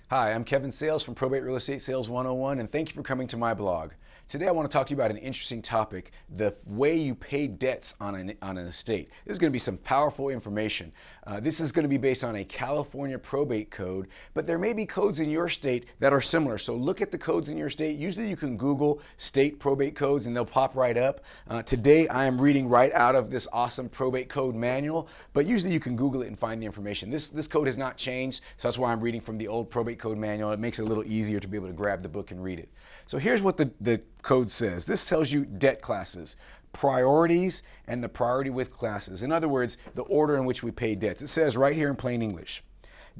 Hi, I'm Kevin Sayles from Probate Real Estate Sales 101, and thank you for coming to my blog. Today I want to talk to you about an interesting topic, the way you pay debts on an estate. This is going to be some powerful information. This is going to be based on a California probate code, but there may be codes in your state that are similar. So look at the codes in your state. Usually you can Google state probate codes and they'll pop right up. Today I am reading right out of this awesome probate code manual, but usually you can Google it and find the information. This code has not changed, so that's why I'm reading from the old probate code manual. It makes it a little easier to be able to grab the book and read it. So here's what the code says. This tells you debt classes, priorities, and the priority with classes. In other words, the order in which we pay debts. It says right here in plain English,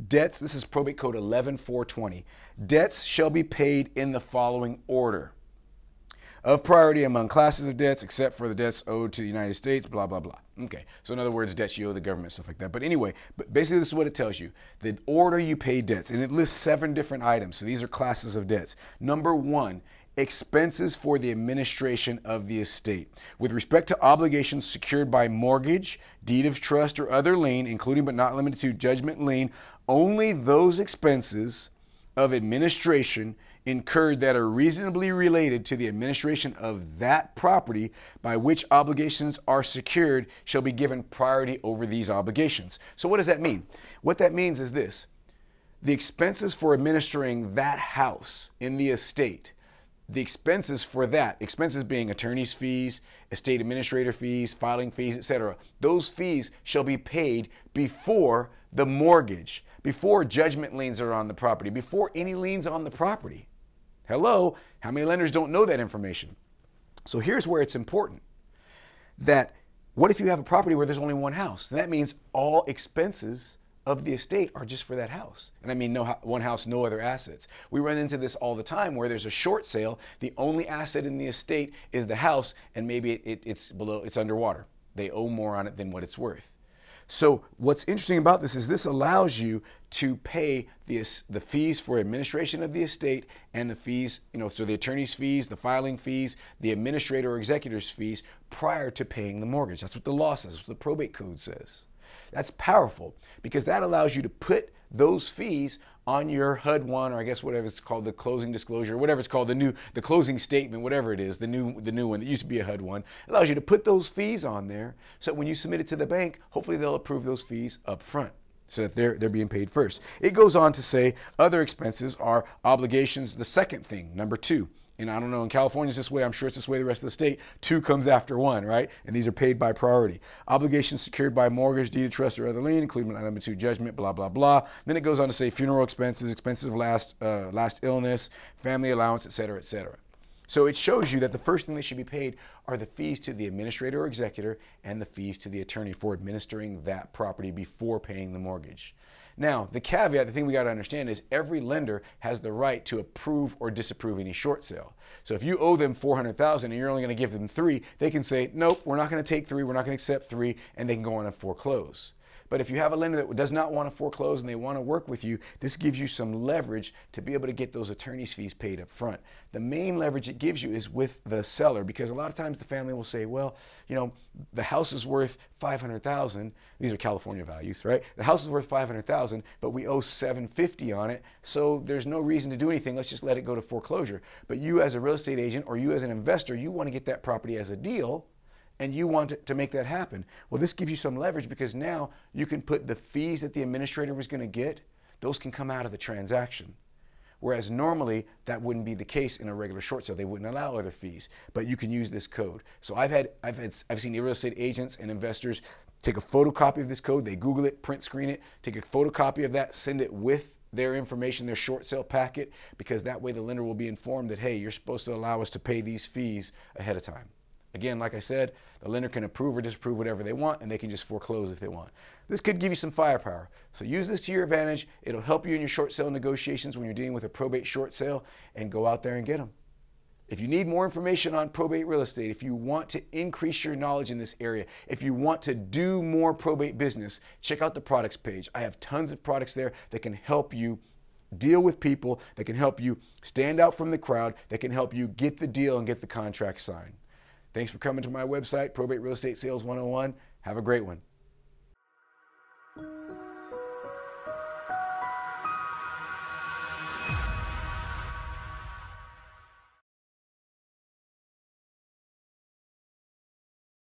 debts, this is probate code 11420, debts shall be paid in the following order: of priority among classes of debts, except for the debts owed to the United States, blah, blah, blah. Okay, so in other words, debts you owe the government, stuff like that. But anyway, basically this is what it tells you. The order you pay debts, and it lists 7 different items. So these are classes of debts. Number 1, expenses for the administration of the estate. With respect to obligations secured by mortgage, deed of trust, or other lien, including but not limited to judgment lien, only those expenses of administration incurred that are reasonably related to the administration of that property by which obligations are secured shall be given priority over these obligations. So what does that mean? What that means is this: the expenses for administering that house in the estate, the expenses for that, expenses being attorney's fees, estate administrator fees, filing fees, etc., those fees shall be paid before the mortgage, before judgment liens are on the property, before any liens on the property. Hello, how many lenders don't know that information? So here's where it's important. That what if you have a property where there's only one house? And that means all expenses of the estate are just for that house. And I mean one house, no other assets. We run into this all the time where there's a short sale, the only asset in the estate is the house, and maybe it's underwater. They owe more on it than what it's worth. So what's interesting about this is this allows you to pay the fees for administration of the estate and the fees, so the attorney's fees, the filing fees, the administrator or executor's fees prior to paying the mortgage. That's what the law says, that's what the probate code says. That's powerful because that allows you to put those fees on your HUD-1, or I guess whatever it's called, the closing disclosure, whatever it's called, the closing statement, whatever it is, the new one that used to be a HUD-1. It allows you to put those fees on there so that when you submit it to the bank, hopefully they'll approve those fees up front so that they're being paid first. It goes on to say other expenses are obligations, the second thing, number 2. And I don't know, in California it's this way, I'm sure it's this way the rest of the state. 2 comes after 1, right? And these are paid by priority. Obligations secured by mortgage, deed of trust, or other lien, including not limited to judgment, blah, blah, blah. Then it goes on to say funeral expenses, expenses of last illness, family allowance, etc., etc. So it shows you that the first thing that should be paid are the fees to the administrator or executor and the fees to the attorney for administering that property before paying the mortgage. Now, the caveat, the thing we got to understand is every lender has the right to approve or disapprove any short sale. So if you owe them $400,000 and you're only going to give them 3, they can say, nope, we're not going to take 3, we're not going to accept 3, and they can go on and foreclose. But if you have a lender that does not want to foreclose and they want to work with you, this gives you some leverage to be able to get those attorney's fees paid up front. The main leverage it gives you is with the seller, because a lot of times the family will say, well, the house is worth $500,000. These are California values, right? The house is worth $500,000, but we owe $750 on it, so there's no reason to do anything. Let's just let it go to foreclosure. But you as a real estate agent or you as an investor, you want to get that property as a deal, and you want to make that happen. Well, this gives you some leverage because now you can put the fees that the administrator was going to get, those can come out of the transaction. Whereas normally that wouldn't be the case in a regular short sale. They wouldn't allow other fees, but you can use this code. So I've seen real estate agents and investors take a photocopy of this code, they Google it, print screen it, take a photocopy of that, send it with their information, their short sale packet, because that way the lender will be informed that, hey, you're supposed to allow us to pay these fees ahead of time. Again, like I said, the lender can approve or disapprove whatever they want, and they can just foreclose if they want. This could give you some firepower. So use this to your advantage. It'll help you in your short sale negotiations when you're dealing with a probate short sale, and go out there and get them. If you need more information on probate real estate, if you want to increase your knowledge in this area, if you want to do more probate business, check out the products page. I have tons of products there that can help you deal with people, that can help you stand out from the crowd, that can help you get the deal and get the contract signed. Thanks for coming to my website, Probate Real Estate Sales 101. Have a great one.